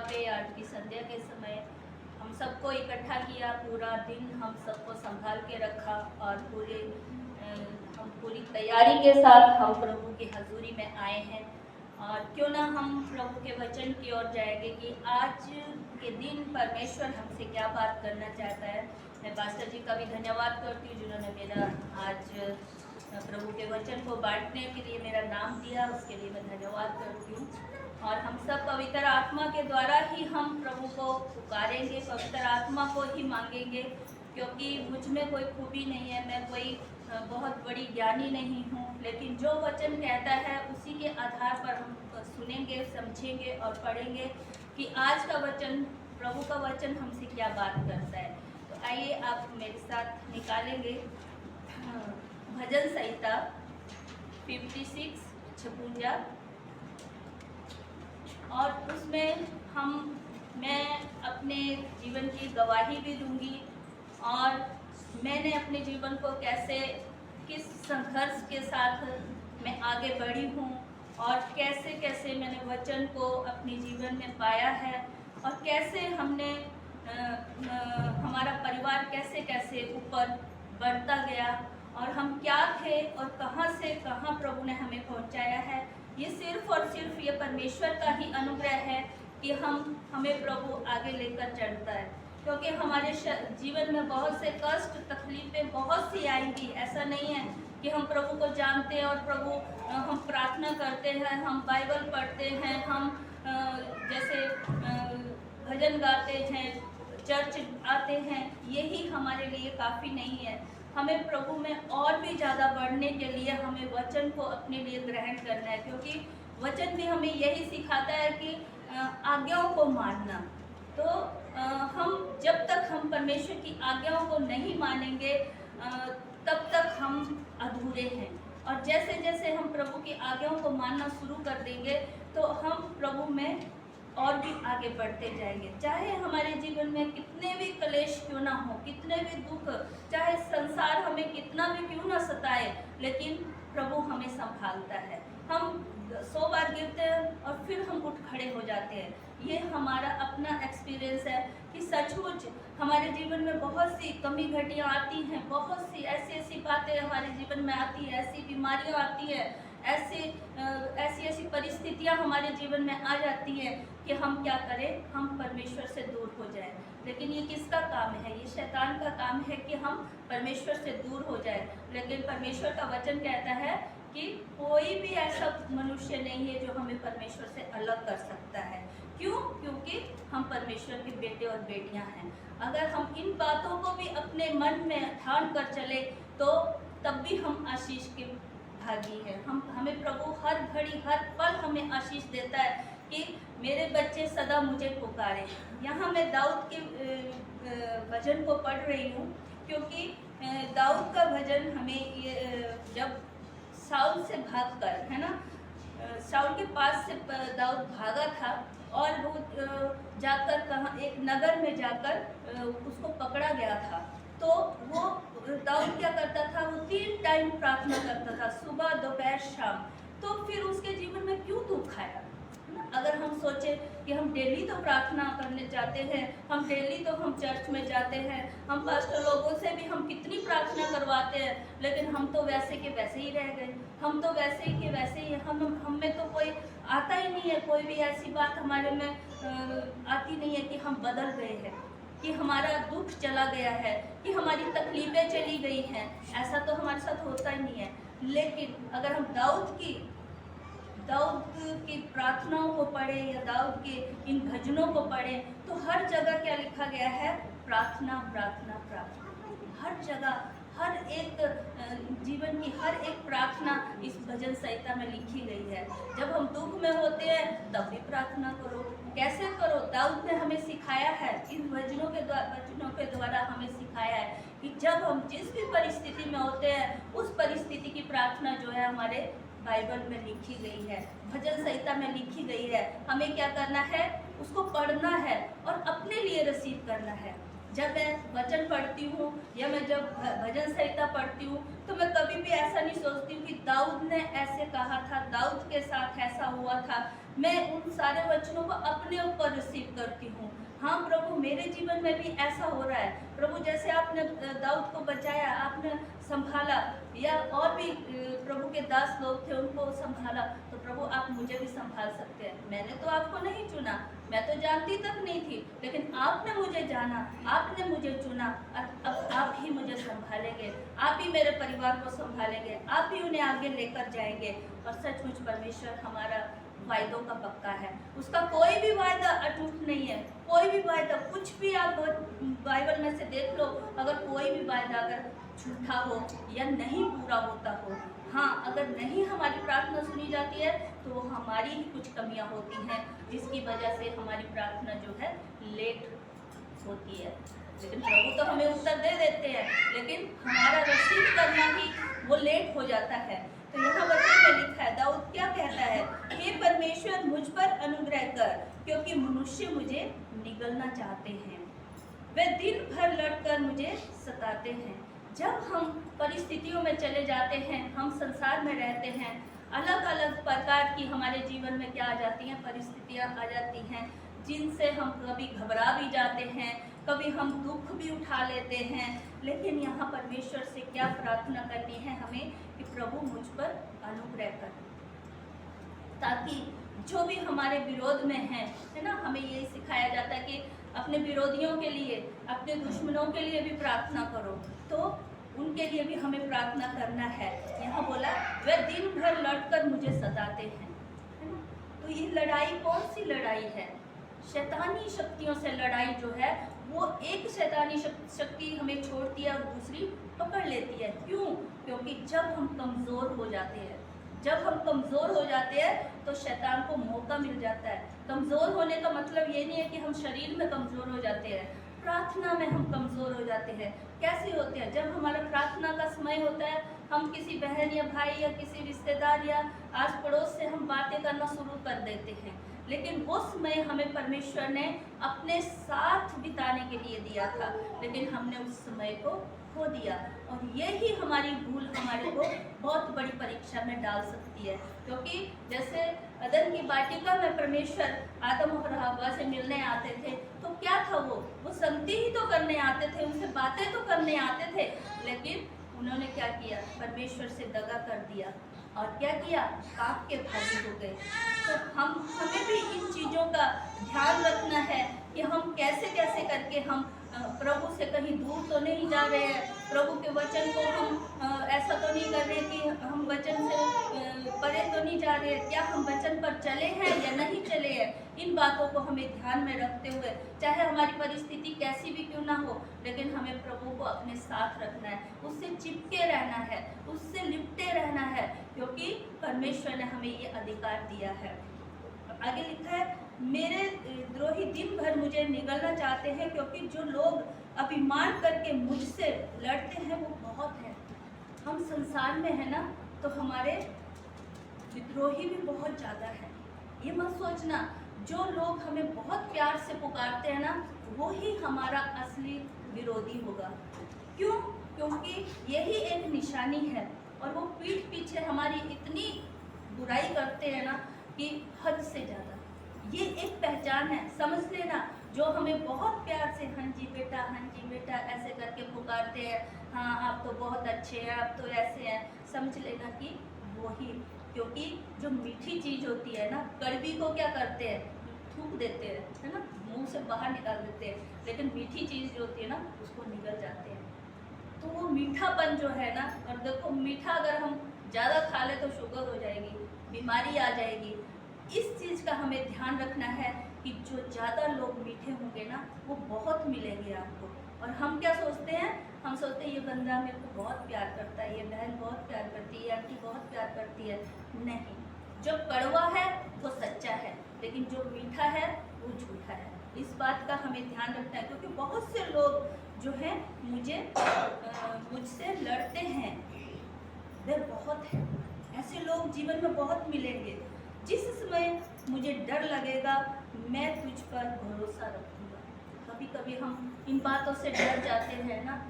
पे आज की संध्या के समय हम सबको इकट्ठा किया, पूरा दिन हम सबको संभाल के रखा और हम पूरी तैयारी के साथ हम प्रभु की हजूरी में आए हैं। और क्यों ना हम प्रभु के वचन की ओर जाएंगे कि आज के दिन परमेश्वर हमसे क्या बात करना चाहता है। मैं पास्टर जी का भी धन्यवाद करती हूँ जिन्होंने मेरा आज प्रभु के वचन को बांटने के लिए मेरा नाम दिया, उसके लिए मैं धन्यवाद करती हूँ। और हम सब पवित्र आत्मा के द्वारा ही हम प्रभु को पुकारेंगे, पवित्र आत्मा को ही मांगेंगे, क्योंकि मुझ में कोई खूबी नहीं है, मैं कोई बहुत बड़ी ज्ञानी नहीं हूँ, लेकिन जो वचन कहता है उसी के आधार पर हम सुनेंगे, समझेंगे और पढ़ेंगे कि आज का वचन, प्रभु का वचन हमसे क्या बात करता है। तो आइए आप मेरे साथ निकालेंगे भजन संहिता 56 56, और उसमें मैं अपने जीवन की गवाही भी दूंगी और मैंने अपने जीवन को किस संघर्ष के साथ मैं आगे बढ़ी हूँ और कैसे कैसे मैंने वचन को अपने जीवन में पाया है और कैसे हमारा परिवार कैसे कैसे ऊपर बढ़ता गया और हम क्या थे और कहाँ से कहाँ प्रभु ने हमें पहुँचाया है। ये सिर्फ और सिर्फ ये परमेश्वर का ही अनुग्रह है कि हमें प्रभु आगे लेकर चलता है, क्योंकि हमारे जीवन में बहुत से कष्ट तकलीफें बहुत सी आएंगी। ऐसा नहीं है कि हम प्रभु को जानते हैं और प्रभु हम प्रार्थना करते हैं, हम बाइबल पढ़ते हैं, हम जैसे भजन गाते हैं, चर्च आते हैं, यही हमारे लिए काफ़ी नहीं है। हमें प्रभु में और भी ज़्यादा बढ़ने के लिए हमें वचन को अपने लिए ग्रहण करना है, क्योंकि वचन भी हमें यही सिखाता है कि आज्ञाओं को मानना। तो हम जब तक हम परमेश्वर की आज्ञाओं को नहीं मानेंगे तब तक हम अधूरे हैं, और जैसे जैसे हम प्रभु की आज्ञाओं को मानना शुरू कर देंगे तो हम प्रभु में और भी आगे बढ़ते जाएंगे। चाहे हमारे जीवन में कितने भी क्लेश क्यों ना हो, कितने भी दुख, चाहे संसार हमें कितना भी क्यों ना सताए, लेकिन प्रभु हमें संभालता है। हम 100 बार गिरते हैं और फिर हम उठ खड़े हो जाते हैं। ये हमारा अपना एक्सपीरियंस है कि सचमुच हमारे जीवन में बहुत सी कमी घटियाँ आती हैं, बहुत सी ऐसी बातें हमारे जीवन में आती है, ऐसी बीमारियाँ आती है, ऐसी परिस्थितियाँ हमारे जीवन में आ जाती है कि हम क्या करें, हम परमेश्वर से दूर हो जाएं। लेकिन ये किसका काम है? ये शैतान का काम है कि हम परमेश्वर से दूर हो जाएं। लेकिन परमेश्वर का वचन कहता है कि कोई भी ऐसा मनुष्य नहीं है जो हमें परमेश्वर से अलग कर सकता है। क्यों? क्योंकि हम परमेश्वर के बेटे और बेटियां हैं। अगर हम इन बातों को भी अपने मन में ठान कर चले तो तब भी हम आशीष के भागी है। हमें प्रभु हर घड़ी हर पल हमें आशीष देता है कि मेरे बच्चे सदा मुझे पुकारे। यहाँ मैं दाऊद के भजन को पढ़ रही हूँ, क्योंकि दाऊद का भजन हमें जब शाऊल से भागकर, है ना, शाऊल के पास से दाऊद भागा था और वो जाकर कहाँ एक नगर में जाकर उसको पकड़ा गया था। तो वो दाऊद क्या करता था? वो 3 टाइम प्रार्थना करता था, सुबह दोपहर शाम। तो फिर उसके जीवन में क्यों दुख आया? अगर हम सोचे कि हम डेली तो प्रार्थना करने जाते हैं, हम डेली तो हम चर्च में जाते हैं, हम पास्टर लोगों से भी हम कितनी प्रार्थना करवाते हैं, लेकिन हम तो वैसे के वैसे ही रह गए, हम तो वैसे ही के वैसे ही, हम में तो कोई आता ही नहीं है, कोई भी ऐसी बात हमारे में आती नहीं है कि हम बदल गए हैं, कि हमारा दुख चला गया है, कि हमारी तकलीफें चली गई हैं। ऐसा तो हमारे साथ होता ही नहीं है। लेकिन अगर हम दाऊद की प्रार्थनाओं को पढ़े या दाऊद के इन भजनों को पढ़े तो हर जगह क्या लिखा गया है? प्रार्थना प्रार्थना प्रार्थना। हर जगह, हर एक जीवन की हर एक प्रार्थना इस भजन संहिता में लिखी गई है। जब हम दुख में होते हैं तब भी प्रार्थना करो। कैसे करो? दाऊद ने हमें सिखाया है, इन भजनों के द्वारा हमें सिखाया है कि जब हम जिस भी परिस्थिति में होते हैं उस परिस्थिति की प्रार्थना जो है हमारे बाइबल में लिखी गई है, भजन संहिता में लिखी गई है। हमें क्या करना है? उसको पढ़ना है और अपने लिए रिसीव करना है। जब मैं वचन पढ़ती हूँ या मैं जब भजन संहिता पढ़ती हूँ तो मैं कभी भी ऐसा नहीं सोचती हूँ कि दाऊद ने ऐसे कहा था, दाऊद के साथ ऐसा हुआ था। मैं उन सारे वचनों को अपने ऊपर रिसीव करती हूँ। हाँ प्रभु, मेरे जीवन में भी ऐसा हो रहा है प्रभु, जैसे आपने दाऊद को बचाया, आपने संभाला, या और भी प्रभु के दास लोग थे उनको संभाला, तो प्रभु आप मुझे भी संभाल सकते हैं। मैंने तो आपको नहीं चुना, मैं तो जानती तक नहीं थी, लेकिन आपने मुझे जाना, आपने मुझे चुना, अब आप ही मुझे संभालेंगे, आप ही मेरे परिवार को संभालेंगे, आप ही उन्हें आगे लेकर जाएंगे। और सचमुच परमेश्वर हमारा वायदों का पक्का है, उसका कोई भी वायदा अटूट नहीं है। कोई भी वायदा, कुछ भी आप बाइबल में से देख लो, अगर कोई भी वायदा अगर झूठा हो या नहीं पूरा होता हो, हाँ अगर नहीं हमारी प्रार्थना सुनी जाती है तो वो हमारी ही कुछ कमियां होती हैं, जिसकी वजह से हमारी प्रार्थना जो है लेट होती है। लेकिन प्रभु तो हमें उत्तर दे देते हैं, लेकिन हमारा रिसीव करना ही वो लेट हो जाता है। तो यहाँ वचन में लिखा है, दाऊद क्या कहता है, हे परमेश्वर मुझ पर अनुग्रह कर, क्योंकि मनुष्य मुझे निगलना चाहते हैं, वे दिन भर लड़कर मुझे सताते हैं। जब हम परिस्थितियों में चले जाते हैं, हम संसार में रहते हैं, अलग अलग प्रकार की हमारे जीवन में क्या आ जाती हैं, परिस्थितियाँ आ जाती हैं, जिनसे हम कभी घबरा भी जाते हैं, कभी हम दुख भी उठा लेते हैं। लेकिन यहाँ परमेश्वर से क्या प्रार्थना करनी है हमें कि प्रभु मुझ पर अनुग्रह कर, ताकि जो भी हमारे विरोध में है ना, हमें यही सिखाया जाता है कि अपने विरोधियों के लिए, अपने दुश्मनों के लिए भी प्रार्थना करो, तो उनके लिए भी हमें प्रार्थना करना है। यहाँ बोला वे दिन भर लड़कर मुझे सताते हैं, है ना। तो ये लड़ाई कौन सी लड़ाई है? शैतानी शक्तियों से लड़ाई जो है, वो एक शैतानी शक्ति हमें छोड़ती है और दूसरी पकड़ लेती है। क्यों? क्योंकि जब हम कमज़ोर हो जाते हैं, जब हम कमज़ोर हो जाते हैं तो शैतान को मौका मिल जाता है। कमज़ोर होने का मतलब ये नहीं है कि हम शरीर में कमज़ोर हो जाते हैं, प्रार्थना में हम कमज़ोर हो जाते हैं। कैसे होते हैं? जब हमारा प्रार्थना का समय होता है, हम किसी बहन या भाई या किसी रिश्तेदार या आस पड़ोस से हम बातें करना शुरू कर देते हैं, लेकिन उस समय हमें परमेश्वर ने अपने साथ बिताने के लिए दिया था, लेकिन हमने उस समय को खो दिया। और यही हमारी भूल हमारे को बहुत बड़ी परीक्षा में डाल सकती है। क्योंकि जैसे अदन की वाटिका में परमेश्वर आदम और हव्वा से मिलने आते थे, तो क्या था, वो संगति ही तो करने आते थे, उनसे बातें तो करने आते थे, लेकिन उन्होंने क्या किया, परमेश्वर से दगा कर दिया और क्या किया, पाप के भागी हो गए। तो हमें भी इन चीज़ों का ध्यान रखना है कि हम कैसे कैसे करके हम प्रभु से कहीं दूर तो नहीं जा रहे हैं, प्रभु के वचन को हम ऐसा तो नहीं कर रहे कि हम वचन से परे तो नहीं जा रहे हैं, क्या हम वचन पर चले हैं या नहीं चले हैं। इन बातों को हमें ध्यान में रखते हुए, चाहे हमारी परिस्थिति कैसी भी क्यों ना हो, लेकिन हमें प्रभु को अपने साथ रखना है, उससे चिपके रहना है, उससे लिपटे रहना है, क्योंकि परमेश्वर ने हमें ये अधिकार दिया है। आगे लिखा है, मेरे द्रोही दिन भर मुझे निगलना चाहते हैं, क्योंकि जो लोग अभिमान करके मुझसे लड़ते हैं वो बहुत हैं। हम संसार में है ना, तो हमारे विद्रोही भी बहुत ज़्यादा है। ये मत सोचना जो लोग हमें बहुत प्यार से पुकारते हैं ना, वो ही हमारा असली विरोधी होगा। क्यों? क्योंकि यही एक निशानी है, और वो पीठ पीछे हमारी इतनी बुराई करते हैं ना कि हद से ज़्यादा। ये एक पहचान है, समझ लेना। जो हमें बहुत प्यार से हाँ जी बेटा ऐसे करके पुकारते हैं, हाँ आप तो बहुत अच्छे हैं, आप तो ऐसे हैं, समझ लेना कि वही, क्योंकि जो मीठी चीज़ होती है ना, कड़वी को क्या करते हैं, थूक देते हैं, है ना, मुंह से बाहर निकाल देते हैं, लेकिन मीठी चीज़ जो होती है ना, उसको निगल जाते हैं। तो वो मीठापन जो है ना, और देखो मीठा अगर हम ज़्यादा खा ले तो शुगर हो जाएगी, बीमारी आ जाएगी। इस चीज़ का हमें ध्यान रखना है कि जो ज़्यादा लोग मीठे होंगे ना, वो बहुत मिलेंगे आपको। और हम क्या सोचते हैं, हम सोचते हैं ये बंदा मेरे को बहुत प्यार करता है, ये बहन बहुत प्यार करती है, ये आंटी बहुत प्यार करती है। नहीं, जो कड़वा है वो सच्चा है, लेकिन जो मीठा है वो झूठा है। इस बात का हमें ध्यान रखना है, क्योंकि बहुत से लोग जो हैं मुझसे लड़ते हैं, वे बहुत हैं। ऐसे लोग जीवन में बहुत मिलेंगे। जिस समय मुझे डर लगेगा, मैं तुझ पर भरोसा रखूँगा। कभी कभी हम इन बातों से डर जाते हैं ना,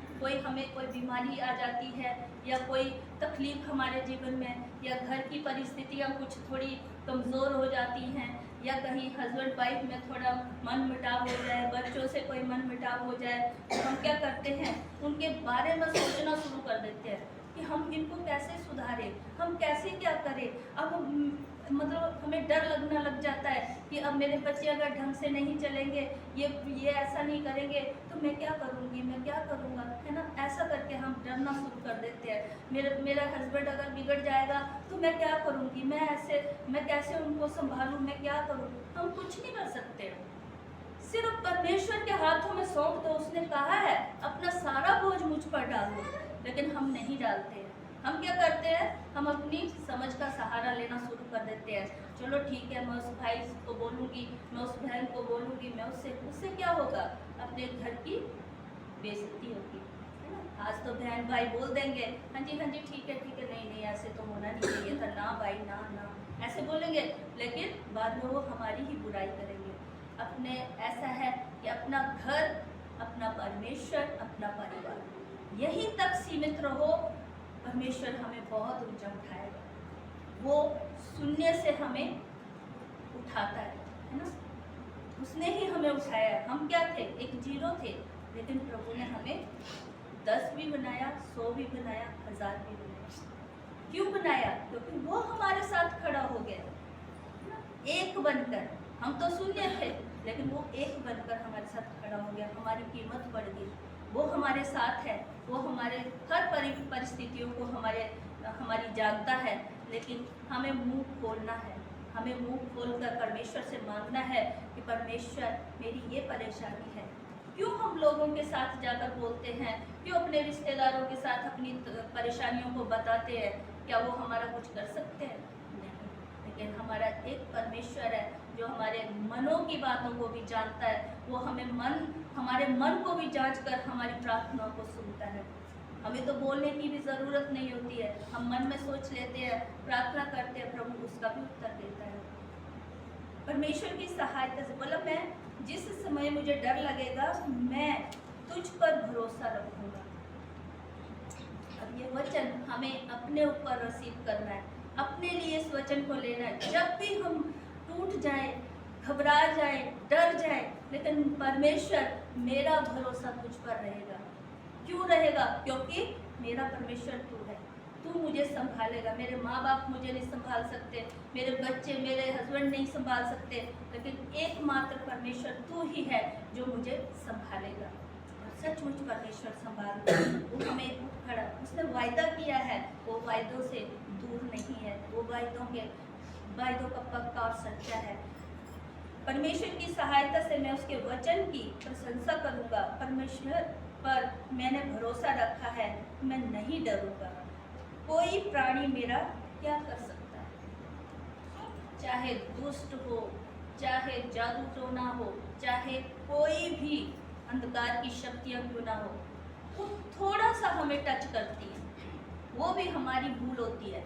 हमें कोई बीमारी आ जाती है, या कोई तकलीफ हमारे जीवन में, या घर की परिस्थितियाँ कुछ थोड़ी कमज़ोर हो जाती हैं, या कहीं हस्बैंड वाइफ में थोड़ा मन मुटाव हो जाए, बच्चों से कोई मन मुटाव हो जाए, तो हम क्या करते हैं, उनके बारे में सोचना शुरू कर देते हैं कि हम इनको कैसे सुधारें, हम कैसे क्या करें। अब मतलब हमें डर लगने लग जाता है कि अब मेरे बच्चे अगर ढंग से नहीं चलेंगे, ये ऐसा नहीं करेंगे तो मैं क्या करूँगी, मैं क्या करूँगा, है ना। ऐसा करके हम डरना शुरू कर देते हैं। मेरा हस्बैंड अगर बिगड़ जाएगा तो मैं क्या करूँगी, मैं कैसे उनको संभालूँ, मैं क्या करूँ। हम कुछ नहीं कर सकते, सिर्फ परमेश्वर के हाथों में सौंप दो। उसने कहा है अपना सारा बोझ मुझ पर डाल दो, लेकिन हम नहीं डालते हैं। हम क्या करते हैं, हम अपनी समझ का सहारा लेना शुरू कर देते हैं। चलो ठीक है, मैं उस भाई को बोलूँगी, मैं उस बहन को बोलूँगी, मैं उससे क्या होगा, अपने घर की बेइज्जती होगी, है ना। आज तो बहन भाई बोल देंगे हाँ जी ठीक है, नहीं ऐसे तो होना नहीं चाहिए था, ना भाई ना ऐसे बोलेंगे, लेकिन बाद में वो हमारी ही बुराई करेंगे। अपने ऐसा है कि अपना घर, अपना परमेश्वर, अपना परिवार, यहीं तक सीमित रहो, परमेश्वर हमें बहुत ऊंचा उठाएगा। वो शून्य से हमें उठाता है ना। उसने ही हमें उठाया है। हम क्या थे, एक जीरो थे, लेकिन प्रभु ने हमें 10 भी बनाया, 100 भी बनाया, 1000 भी बनाया। क्यों बनाया, क्योंकि वो हमारे साथ खड़ा हो गया, एक बनकर। हम तो शून्य थे, लेकिन वो एक बनकर हमारे साथ खड़ा हो गया, हमारी कीमत बढ़ गई। वो हमारे साथ है, वो हमारे हर परिस्थितियों को हमारी जानता है, लेकिन हमें मुंह खोलना है। हमें मुंह खोलकर परमेश्वर से मांगना है कि परमेश्वर मेरी ये परेशानी है। क्यों हम लोगों के साथ जाकर बोलते हैं, क्यों अपने रिश्तेदारों के साथ अपनी परेशानियों को बताते हैं, क्या वो हमारा कुछ कर सकते हैं? नहीं, लेकिन हमारा एक परमेश्वर है जो हमारे मनों की बातों को भी जानता है। वो हमारे मन को भी जांच कर हमारी प्रार्थनाओं को सुनता है। हमें तो बोलने की भी ज़रूरत नहीं होती है, हम मन में सोच लेते हैं, प्रार्थना करते हैं, प्रभु उसका भी उत्तर देता है। परमेश्वर की सहायता से बोला, मैं जिस समय मुझे डर लगेगा मैं तुझ पर भरोसा रखूंगा। अब ये वचन हमें अपने ऊपर रिसीव करना है, अपने लिए इस वचन को लेना है। जब भी हम टूट जाए, घबरा जाए, डर जाए, लेकिन परमेश्वर मेरा भरोसा तुझ पर रहेगा। क्यों रहेगा? क्योंकि मेरा परमेश्वर तू है, तू मुझे संभालेगा। मेरे माँ बाप मुझे नहीं संभाल सकते, मेरे बच्चे, मेरे हस्बैंड नहीं संभाल सकते, लेकिन एकमात्र परमेश्वर तू ही है जो मुझे संभालेगा। और सचमुच परमेश्वर संभाल, वो हमें खड़ा, उसने वायदा किया है, वो वायदों से दूर नहीं है, वो वायदों का पक्का और सच्चा है। परमेश्वर की सहायता से मैं उसके वचन की प्रशंसा करूंगा। परमेश्वर पर मैंने भरोसा रखा है, मैं नहीं डरूंगा। कोई प्राणी मेरा क्या कर सकता है, चाहे दुष्ट हो, चाहे जादू टोना हो, चाहे कोई भी अंधकार की शक्तियां क्यों ना हो, वो थोड़ा सा हमें टच करती है, वो भी हमारी भूल होती है।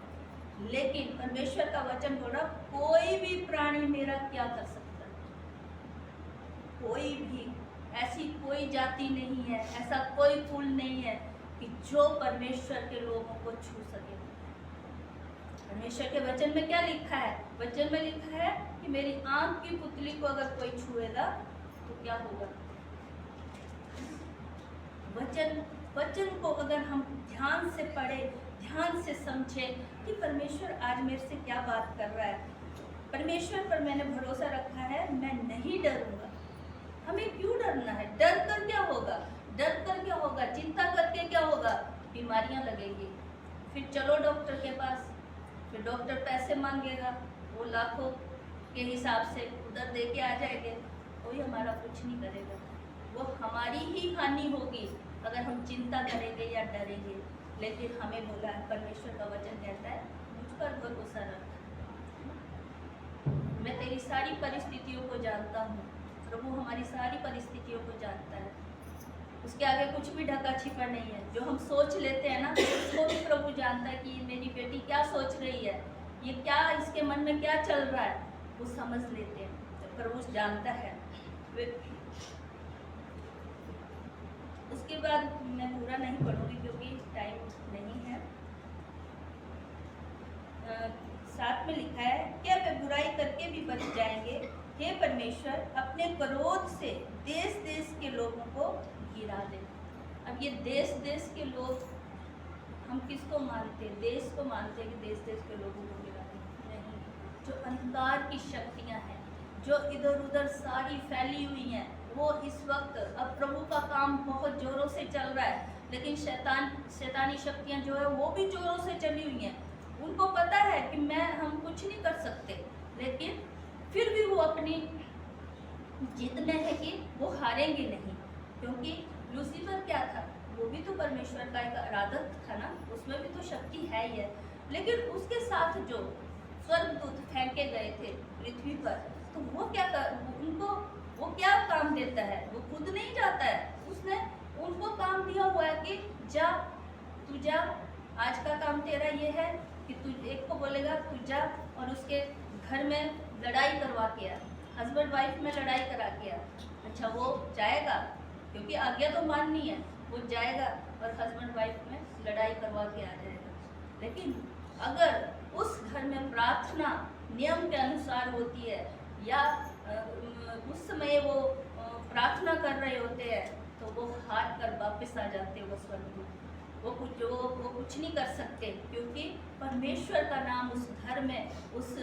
लेकिन परमेश्वर का वचन बोल रहा, कोई भी प्राणी मेरा क्या कर सकता है, कोई भी, ऐसी कोई जाति नहीं है, ऐसा कोई कुल नहीं है कि जो परमेश्वर के लोगों को छू सके। परमेश्वर के वचन में क्या लिखा है? वचन में लिखा है कि मेरी आंख की पुतली को अगर कोई छुएगा तो क्या होगा। वचन को अगर हम ध्यान से पढ़े, ध्यान से समझे कि परमेश्वर आज मेरे से क्या बात कर रहा है, परमेश्वर पर मैंने भरोसा रखा है, मैं नहीं डरूंगा। हमें क्यों डरना है? डर कर क्या होगा? डर कर क्या होगा? चिंता करके क्या होगा? बीमारियां लगेंगी, फिर चलो डॉक्टर के पास, फिर डॉक्टर पैसे मांगेगा, वो लाखों के हिसाब से उधर दे के आ जाएंगे, कोई हमारा कुछ नहीं करेगा। वो हमारी ही हानि होगी अगर हम चिंता करेंगे या डरेंगे। लेकिन हमें बोला है, परमेश्वर का वचन कहता है, मुझ पर भरोसा रख, मैं तेरी सारी परिस्थितियों को जानता हूँ। प्रभु हमारी सारी परिस्थितियों को जानता है, उसके आगे कुछ भी ढका छिपा नहीं है। जो हम सोच लेते हैं ना, उसको भी प्रभु जानता है कि मेरी बेटी क्या सोच रही है, ये क्या, इसके मन में क्या चल रहा है, वो समझ लेते हैं, तो प्रभु जानता है। उसके बाद मैं पूरा नहीं पढ़ूंगी क्योंकि टाइम नहीं है। साथ में लिखा है, क्या मैं बुराई करके भी बच जाएंगे। हे परमेश्वर, अपने क्रोध से देश देश के लोगों को गिरा दे। अब ये देश देश के लोग, हम किसको मानते हैं? देश को मानते हैं कि देश देश के लोगों को गिरा दे? नहीं, जो अंधकार की शक्तियां हैं, जो इधर उधर सारी फैली हुई हैं, वो इस वक्त, अब प्रभु का काम बहुत जोरों से चल रहा है, लेकिन शैतानी शक्तियां जो है वो भी जोरों से चली हुई हैं। उनको पता है कि हम कुछ नहीं कर सकते, लेकिन फिर भी वो अपनी जिद में है कि वो हारेंगे नहीं, क्योंकि लूसीफर क्या था? वो भी तो परमेश्वर का एक आराधक था ना, उसमें भी तो शक्ति है ही है। लेकिन उसके साथ जो स्वर्गदूत फेंके गए थे पृथ्वी पर, तो वो क्या उनको वो क्या काम देता है? वो खुद नहीं जाता है, उसने उनको काम दिया हुआ है कि जा, तू जा, आज का काम तेरा ये है कि तू एक को बोलेगा तू जा और उसके घर में लड़ाई करवा के आ, हस्बैंड वाइफ में लड़ाई करा के आ। अच्छा, वो जाएगा क्योंकि आज्ञा तो माननी है, वो जाएगा और हस्बैंड वाइफ में लड़ाई करवा के आ जाएगा। लेकिन अगर उस घर में प्रार्थना नियम के अनुसार होती है, या उस समय वो प्रार्थना कर रहे होते हैं, तो वो हार कर वापस आ जाते हैं। वो स्वर्गदूत वो कुछ नहीं कर सकते, क्योंकि परमेश्वर का नाम उस घर में, उस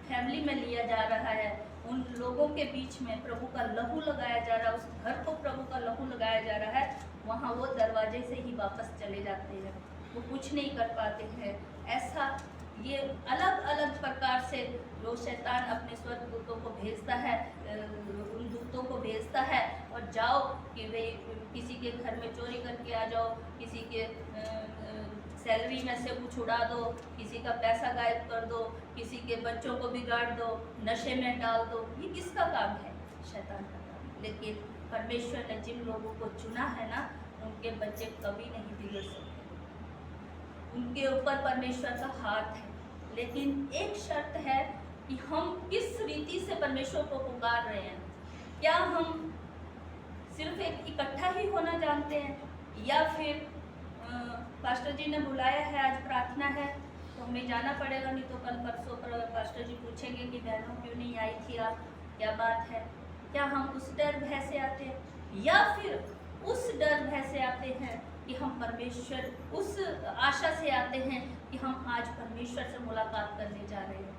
फैमिली में लिया जा रहा है। उन लोगों के बीच में प्रभु का लहू लगाया जा रहा है, उस घर को प्रभु का लहू लगाया जा रहा है। वहाँ वो दरवाजे से ही वापस चले जाते हैं, वो कुछ नहीं कर पाते हैं। ऐसा ये अलग अलग प्रकार से वो शैतान अपने स्वर्गदूतों को भेजता है, उन दूतों को भेजता है, और जाओ कि वे किसी के घर में चोरी करके आ जाओ, किसी के सैलरी में से कुछ उड़ा दो, किसी का पैसा गायब कर दो, किसी के बच्चों को बिगाड़ दो, नशे में डाल दो। ये किसका काम है? शैतान का काम। लेकिन परमेश्वर ने जिन लोगों को चुना है ना, उनके बच्चे कभी नहीं बिगड़ सकते, उनके ऊपर परमेश्वर का हाथ है। लेकिन एक शर्त है कि हम किस रीति से परमेश्वर को पुकार रहे हैं। क्या हम सिर्फ एक इकट्ठा ही होना जानते हैं, या फिर पास्टर जी ने बुलाया है, आज प्रार्थना है तो हमें जाना पड़ेगा, नहीं तो कल परसों पास्टर जी पूछेंगे कि बहनों क्यों नहीं आई थी आप, क्या बात है? क्या हम उस डर भय से आते हैं, या फिर उस डर भय से आते हैं कि हम परमेश्वर, उस आशा से आते हैं कि हम आज परमेश्वर से मुलाकात करने जा रहे हैं,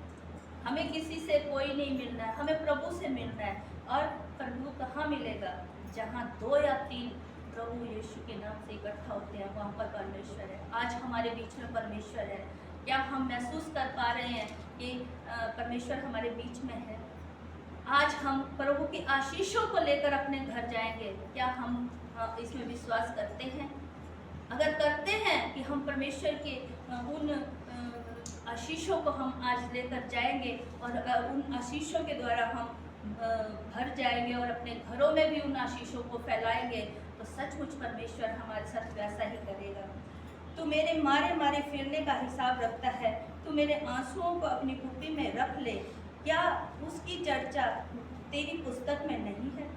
हमें किसी से कोई नहीं मिलना है, हमें प्रभु से मिलना है। और प्रभु कहाँ मिलेगा? जहाँ 2 या 3 प्रभु यीशु के नाम से इकट्ठा होते हैं, वहाँ पर परमेश्वर है। आज हमारे बीच में परमेश्वर है। क्या हम महसूस कर पा रहे हैं कि परमेश्वर हमारे बीच में है? आज हम प्रभु की आशीषों को लेकर अपने घर जाएंगे, क्या हम इसमें विश्वास करते हैं? अगर करते हैं कि हम परमेश्वर के उन आशीषों को हम आज लेकर जाएंगे, और उन आशीषों के द्वारा हम भर जाएंगे और अपने घरों में भी उन आशीषों को फैलाएंगे, तो सचमुच परमेश्वर हमारे साथ वैसा ही करेगा। तू मेरे मारे मारे फिरने का हिसाब रखता है, तू मेरे आंसुओं को अपनी कुप्पी में रख ले, क्या उसकी चर्चा तेरी पुस्तक में नहीं है?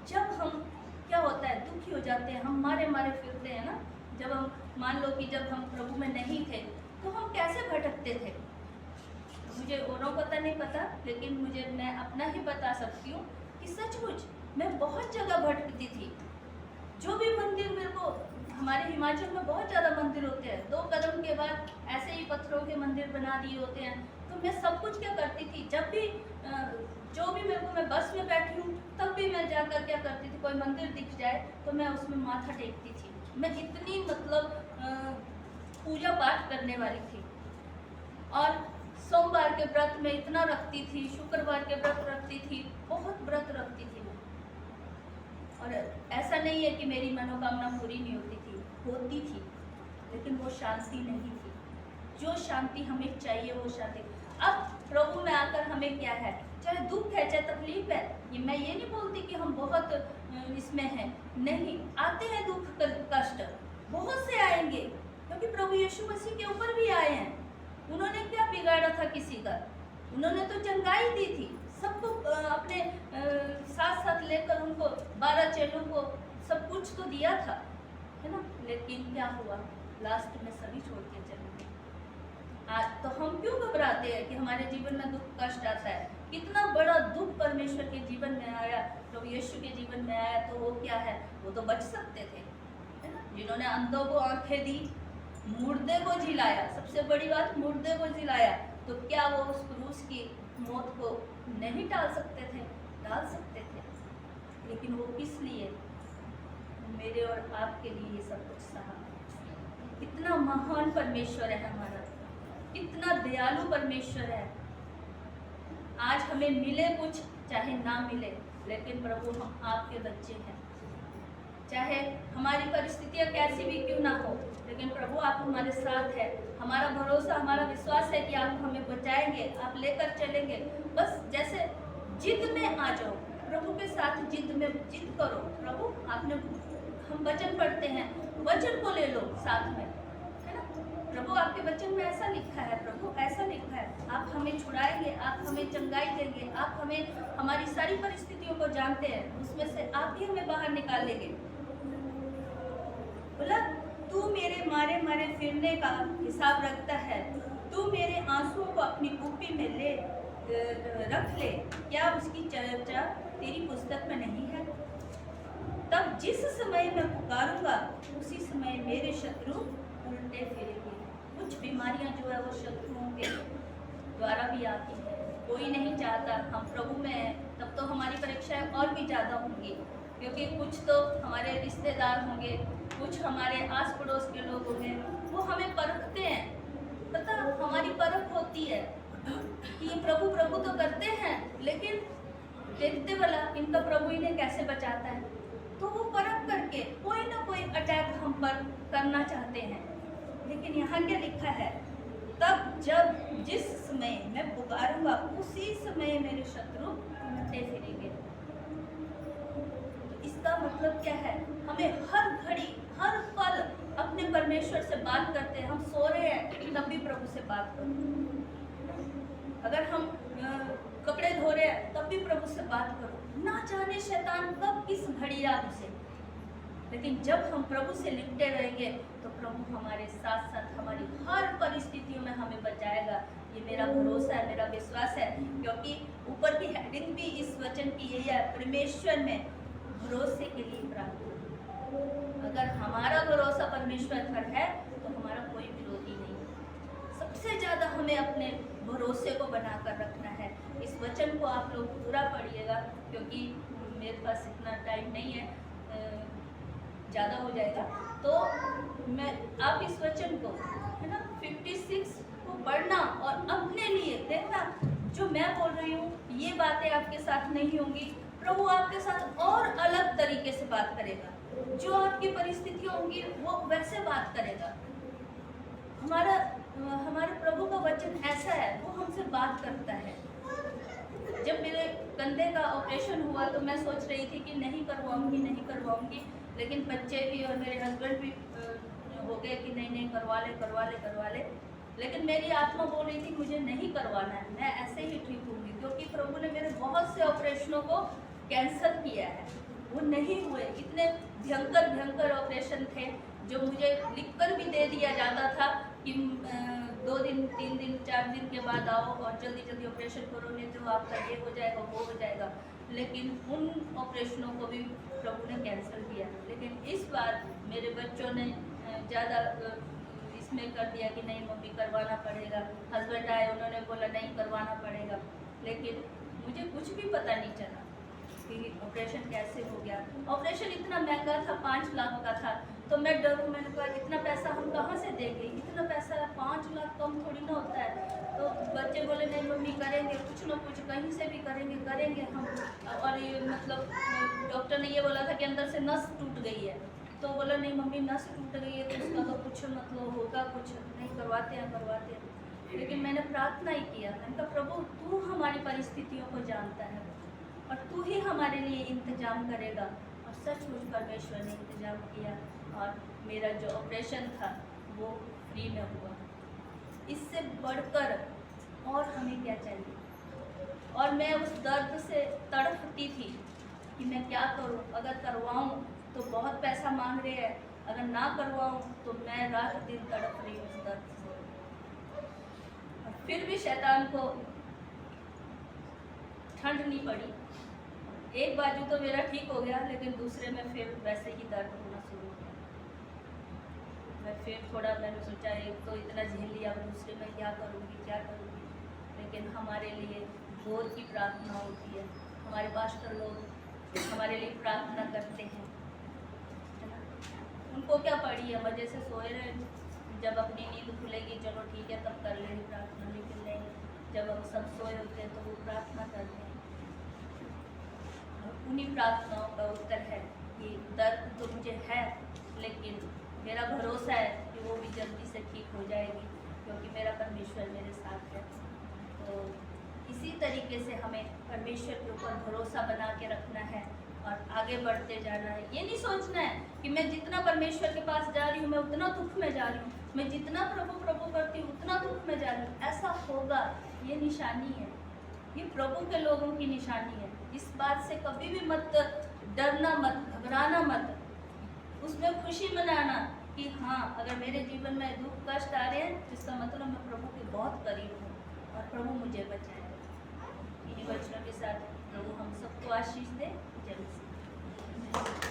जब हम, क्या होता है, दुखी हो जाते हैं, हम मारे मारे फिरते हैं ना। जब हम, मान लो कि जब हम प्रभु में नहीं थे, तो हम कैसे भटकते थे? मुझे औरों को तो नहीं पता, लेकिन मैं अपना ही बता सकती हूँ कि सचमुच मैं बहुत जगह भटकती थी। जो भी मंदिर मेरे को, हमारे हिमाचल में बहुत ज़्यादा मंदिर होते हैं, 2 कदम के बाद ऐसे ही पत्थरों के मंदिर बना दिए होते हैं। तो मैं सब कुछ क्या करती थी, जब भी जो भी मेरे को, मैं बस में बैठी हूँ तब भी मैं जाकर क्या करती थी, कोई मंदिर दिख जाए तो मैं उसमें माथा टेकती थी। मैं इतनी पूजा पाठ करने वाली थी, और सोमवार के व्रत में इतना रखती थी, शुक्रवार के व्रत रखती थी, बहुत व्रत रखती थी मैं। और ऐसा नहीं है कि मेरी मनोकामना पूरी नहीं होती थी, लेकिन वो शांति नहीं थी। जो शांति हमें चाहिए वो शांति। अब प्रभु में आकर हमें क्या है, चाहे दुख है चाहे तकलीफ है, ये मैं ये नहीं बोलती कि हम बहुत इसमें हैं, नहीं, आते हैं दुख कष्ट, बहुत से आएंगे, क्योंकि प्रभु यीशु मसीह के ऊपर भी आए हैं। उन्होंने क्या बिगाड़ा था किसी का? उन्होंने तो चंगाई दी थी सबको, अपने साथ साथ लेकर उनको 12 चेलों को सब कुछ तो दिया था, है ना। लेकिन क्या हुआ, लास्ट में सभी छोड़ के चले गए। आज तो हम क्यों घबराते हैं कि हमारे जीवन में दुख कष्ट आता है? कितना बड़ा दुख परमेश्वर के जीवन में आया, प्रभु यीशु के जीवन में आया, तो वो क्या है, वो तो बच सकते थे, है ना? जिन्होंने अंधों को आंखें दी, मुर्दे को जिलाया, सबसे बड़ी बात मुर्दे को जिलाया, तो क्या वो उस क्रूस की मौत को नहीं टाल सकते थे? टाल सकते थे। लेकिन वो किस लिए? मेरे और आपके लिए ये सब कुछ सहा। कितना महान परमेश्वर है हमारा, कितना दयालु परमेश्वर है। आज हमें मिले कुछ, चाहे ना मिले, लेकिन प्रभु हम आपके बच्चे हैं। चाहे हमारी परिस्थितियां कैसी भी क्यों ना हो, लेकिन प्रभु आप हमारे साथ है। हमारा भरोसा, हमारा विश्वास है कि आप हमें बचाएंगे, आप लेकर चलेंगे। बस जैसे जिद में आ जाओ, प्रभु के साथ जिद में जिद करो। प्रभु आपने, हम वचन पढ़ते हैं, वचन को ले लो साथ में, है ना? प्रभु आपके वचन में ऐसा लिखा है, प्रभु ऐसा लिखा है, आप हमें छुड़ाएंगे, आप हमें चंगाई देंगे, आप हमें, हमारी सारी परिस्थितियों को जानते हैं, उसमें से आप ही हमें बाहर निकालेंगे। बोला, तू मेरे मारे मारे फिरने का हिसाब रखता है, तू मेरे आंसुओं को अपनी कुप्पी में ले रख ले, क्या उसकी चर्चा तेरी पुस्तक में नहीं है? तब जिस समय मैं पुकारूंगा, उसी समय मेरे शत्रु उल्टे फिरेंगे। कुछ बीमारियां जो है वो शत्रुओं के द्वारा भी आती है। कोई नहीं चाहता, हम प्रभु में हैं, तब तो हमारी परीक्षाएं और भी ज़्यादा होंगी, क्योंकि कुछ तो हमारे रिश्तेदार होंगे, कुछ हमारे आस पड़ोस के लोग होंगे, वो हमें परखते हैं। पता, हमारी परख होती है कि ये प्रभु प्रभु तो करते हैं, लेकिन देखते वाला इनका प्रभु इन्हें कैसे बचाता है। तो वो परख करके कोई ना कोई अटैक हम पर करना चाहते हैं। लेकिन यहाँ क्या लिखा है? तब जब जिस समय मैं पुकारूंगा, उसी समय मेरे शत्रु उल्टे फिरेंगे। तो इसका मतलब क्या है? हमें हर घड़ी, हर पल अपने परमेश्वर से बात करते हैं। हम सो रहे हैं तब भी प्रभु से बात करो, अगर हम कपड़े धो रहे हैं तब भी प्रभु से बात करो। ना जाने शैतान कब किस घड़ी आ घुसे, लेकिन जब हम प्रभु से लिपटे रहेंगे तो प्रभु हमारे साथ साथ हमारी हर परिस्थितियों में हमें बचाएगा। ये मेरा भरोसा है, मेरा विश्वास है, क्योंकि ऊपर की हेडिंग भी इस वचन की यही है, परमेश्वर में भरोसे के लिए प्रार्थना। अगर हमारा भरोसा परमेश्वर पर है तो हमारा कोई विरोधी नहीं। सबसे ज़्यादा हमें अपने भरोसे को बनाकर रखना है। इस वचन को आप लोग पूरा पढ़िएगा, क्योंकि मेरे पास इतना टाइम नहीं है, ज़्यादा हो जाएगा। तो आप इस वचन को, है ना, 56 को पढ़ना और अपने लिए देखना। जो मैं बोल रही हूँ ये बातें आपके साथ नहीं होंगी, प्रभु आपके साथ और अलग तरीके से बात करेगा। जो आपकी परिस्थितियाँ होंगी वो वैसे बात करेगा। हमारे प्रभु का वचन ऐसा है, वो हमसे बात करता है। जब मेरे कंधे का ऑपरेशन हुआ तो मैं सोच रही थी कि नहीं करवाऊंगी, लेकिन बच्चे भी और मेरे हस्बैंड भी हो गए कि नहीं करवा ले। लेकिन मेरी आत्मा बोल रही थी मुझे नहीं करवाना है, मैं ऐसे ही ठीक होंगी, क्योंकि प्रभु ने मेरे बहुत से ऑपरेशनों को कैंसिल किया है। वो नहीं हुए। इतने भयंकर ऑपरेशन थे जो मुझे लिखकर भी दे दिया जाता था कि 2 दिन 3 दिन 4 दिन के बाद आओ और जल्दी ऑपरेशन करो, नहीं तो आपका ये हो जाएगा वो हो जाएगा। लेकिन उन ऑपरेशनों को भी प्रभु ने कैंसिल किया। लेकिन इस बार मेरे बच्चों ने ज़्यादा इसमें कर दिया कि नहीं मम्मी करवाना पड़ेगा। हस्बैंड आए, उन्होंने बोला नहीं करवाना पड़ेगा। लेकिन मुझे कुछ भी पता नहीं चला कि ऑपरेशन कैसे हो गया। ऑपरेशन इतना महंगा था, 5 लाख का था। तो मैं डरूँ, मैंने कहा इतना पैसा हम कहाँ से देंगे, इतना पैसा 5 लाख कम थोड़ी ना होता है। तो बच्चे बोले नहीं मम्मी करेंगे, कुछ ना कुछ कहीं से भी करेंगे हम। और ये मतलब डॉक्टर ने ये बोला था कि अंदर से नस टूट गई है। तो बोला नहीं मम्मी नस टूट गई है तो उसका तो कुछ मतलब होगा, कुछ नहीं, करवाते हैं। लेकिन मैंने प्रार्थना ही किया, मैंने कहा प्रभु तू हमारी परिस्थितियों को जानता है और तू ही हमारे लिए इंतजाम करेगा। और सचमुच परमेश्वर ने इंतजाम किया और मेरा जो ऑपरेशन था वो फ्री में हुआ। इससे बढ़कर और हमें क्या चाहिए। और मैं उस दर्द से तड़पती थी कि मैं क्या करूं, अगर करवाऊं तो बहुत पैसा मांग रहे हैं, अगर ना करवाऊं तो मैं रात दिन तड़प रही हूँ उस दर्द से। फिर भी शैतान को ठंड नहीं पड़ी। एक बाजू तो मेरा ठीक हो गया, लेकिन दूसरे में फिर वैसे ही दर्द होना शुरू हो गया। मैं फिर थोड़ा मैंने सोचा एक तो इतना झेल लिया, अब दूसरे में क्या करूँगी। लेकिन हमारे लिए भोर की प्रार्थना होती है, हमारे पास्टर लोग हमारे लिए प्रार्थना करते हैं, है ना। उनको क्या पड़ी है, मजे से सोए रहे, जब अपनी नींद खुलेगी चलो ठीक है तब कर लेंगे प्रार्थना, लेकिन नहीं, जब हम सब सोए होते हैं तो वो प्रार्थना करते हैं। उन्हीं प्रार्थनाओं का उत्तर है कि दर्द तो मुझे है, लेकिन मेरा भरोसा है कि वो भी जल्दी से ठीक हो जाएगी, क्योंकि मेरा परमेश्वर मेरे साथ है। तो इसी तरीके से हमें परमेश्वर के ऊपर भरोसा बना के रखना है और आगे बढ़ते जाना है। ये नहीं सोचना है कि मैं जितना परमेश्वर के पास जा रही हूँ मैं उतना दुख में जा रही हूँ, मैं जितना प्रभु प्रभु करती हूँ उतना दुख में जा रही हूँ। ऐसा होगा, ये निशानी है, ये प्रभु के लोगों की निशानी है। इस बात से कभी भी मत डरना, मत घबराना, मत उसमें खुशी मनाना कि हाँ अगर मेरे जीवन में दुख कष्ट आ रहे हैं जिसका मतलब मैं प्रभु के बहुत करीब हूँ और प्रभु मुझे बचाए। इन्हीं वचनों के साथ प्रभु हम सबको आशीष दे। जय मसीह।